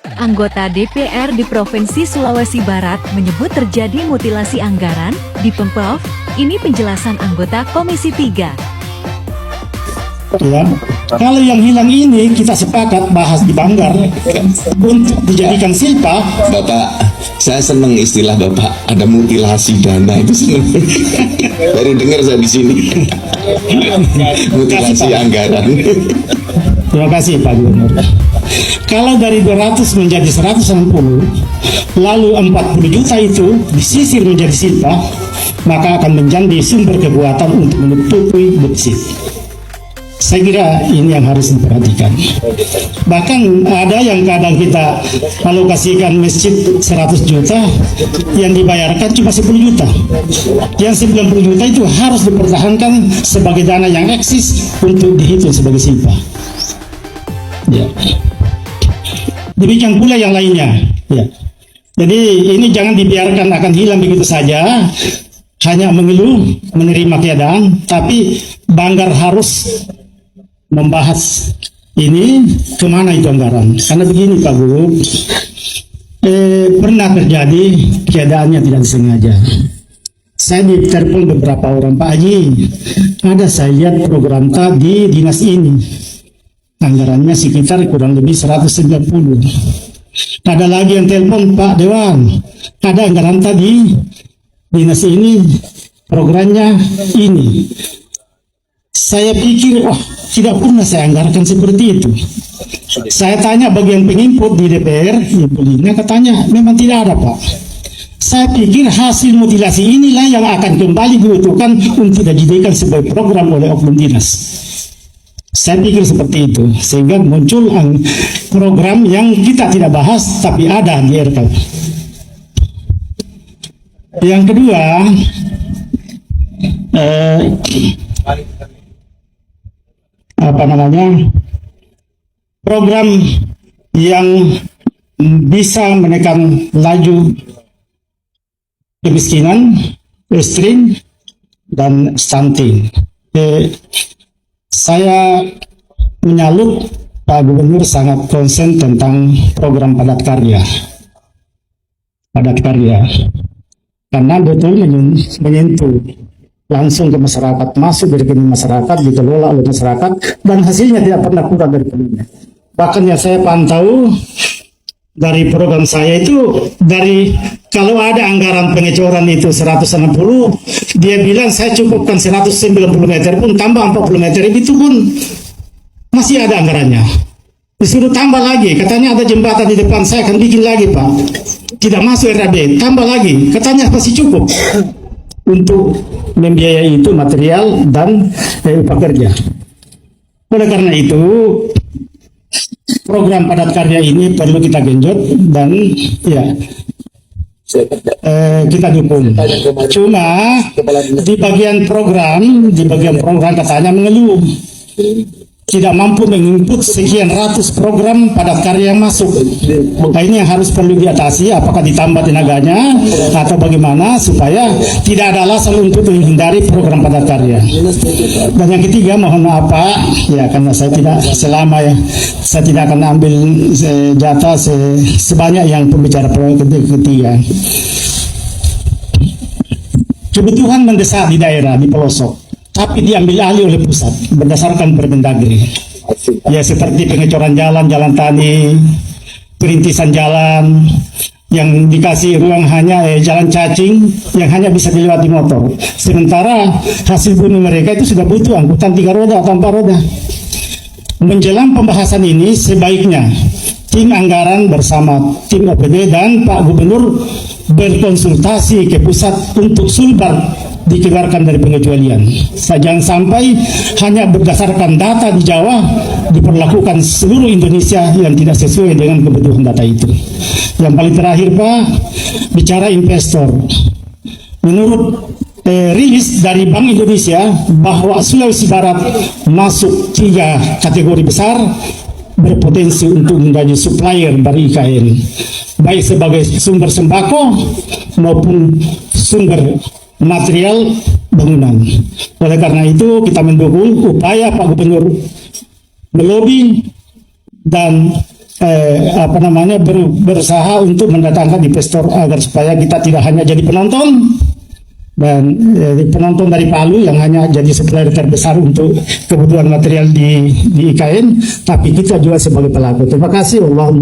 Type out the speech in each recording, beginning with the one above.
Anggota DPR di Provinsi Sulawesi Barat menyebut terjadi mutilasi anggaran di Pemprov. Ini penjelasan anggota Komisi 3. Ya, kalau yang hilang ini kita sepakat bahas di Banggar untuk dijadikan silpa. Bapak, saya senang istilah Bapak ada mutilasi dana itu senang. Baru dengar saya di sini. Mutilasi anggaran. Terima kasih Pak Gubernur. Kalau dari 200 menjadi 160, lalu 40 juta itu disisir menjadi silpa, maka akan menjadi sumber kekuatan untuk menutupi defisit. Saya kira ini yang harus diperhatikan. Bahkan ada yang kadang kita alokasikan masjid 100 juta, yang dibayarkan cuma 10 juta. Yang 90 juta itu harus dipertahankan sebagai dana yang eksis untuk dihitung sebagai silpa. Ya. Demikian pula yang lainnya. Ya. Jadi ini jangan dibiarkan akan hilang begitu saja, hanya mengeluh, menerima keadaan, tapi Banggar harus membahas ini kemana itu anggaran. Karena begini Pak Guru, pernah terjadi keadaannya tidak disengaja. Saya ditelepon beberapa orang, Pak Haji, ada saya lihat program tadi dinas ini, anggarannya sekitar kurang lebih 190. Ada lagi yang telepon, Pak Dewan, ada anggaran tadi dinas ini, programnya ini. Saya pikir, tidak pernah saya anggarkan seperti itu. Saya tanya bagian penginput di DPR, ibunya katanya memang tidak ada Pak. Saya pikir hasil mutilasi inilah yang akan kembali dibutuhkan untuk dijadikan sebagai program oleh oknum dinas. Saya pikir seperti itu, sehingga muncul program yang kita tidak bahas tapi ada di RK. Yang kedua, program yang bisa menekan laju kemiskinan, ekstrim, dan stunting. Saya menyalut Pak Gubernur sangat konsen tentang program padat karya. Karena betul menyentuh langsung ke masyarakat, masuk dari rekening masyarakat, dikelola oleh masyarakat, dan hasilnya tidak pernah kurang dari rekeningnya. Bahkan yang saya pantau dari program saya itu, dari kalau ada anggaran pengecoran itu 160, dia bilang saya cukupkan 190 meter pun tambah 40 meter itu pun masih ada anggarannya. Disuruh tambah lagi, katanya ada jembatan di depan saya akan bikin lagi Pak, tidak masuk RAB, tambah lagi, katanya masih cukup untuk membiayai itu material dan pekerja. Oleh karena itu program padat karya ini perlu kita genjot dan ya kita dukung. Cuma di bagian program katanya mengeluh tidak mampu menginput sekian ratus program padat karya yang masuk. Nah, ini yang harus perlu diatasi, apakah ditambah tenaganya atau bagaimana supaya tidak ada alasan untuk menghindari program padat karya. Dan yang ketiga, mohon maaf Pak, ya karena saya tidak akan ambil jatah sebanyak yang pembicara proyek ketiga. Kebutuhan mendesak di daerah, di pelosok, tapi diambil alih oleh pusat berdasarkan Permendagri. Ya seperti pengecoran jalan tani, perintisan jalan yang dikasih ruang hanya jalan cacing yang hanya bisa dilewati motor. Sementara hasil bumi mereka itu sudah butuh angkutan 3 roda atau 4 roda. Menjelang pembahasan ini sebaiknya tim anggaran bersama tim OPD dan Pak Gubernur berkonsultasi ke pusat untuk sulbar dikeluarkan dari pengecualian. Jangan sampai hanya berdasarkan data di Jawa diperlakukan seluruh Indonesia yang tidak sesuai dengan kebutuhan data itu. Yang paling terakhir Pak, bicara investor. Menurut rilis dari Bank Indonesia bahwa Sulawesi Barat masuk 3 kategori besar berpotensi untuk menjadi supplier dari IKN, baik sebagai sumber sembako maupun sumber material bangunan. Oleh karena itu kita mendukung upaya Pak Gubernur melobi dan berusaha untuk mendatangkan investor agar supaya kita tidak hanya jadi penonton dan penonton dari Palu yang hanya jadi supplier terbesar untuk kebutuhan material di IKN, tapi kita juga sebagai pelaku. Terima kasih. Assalamualaikum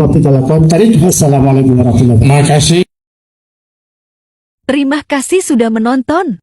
warahmatullahi wabarakatuh. Terima kasih. Terima kasih sudah menonton.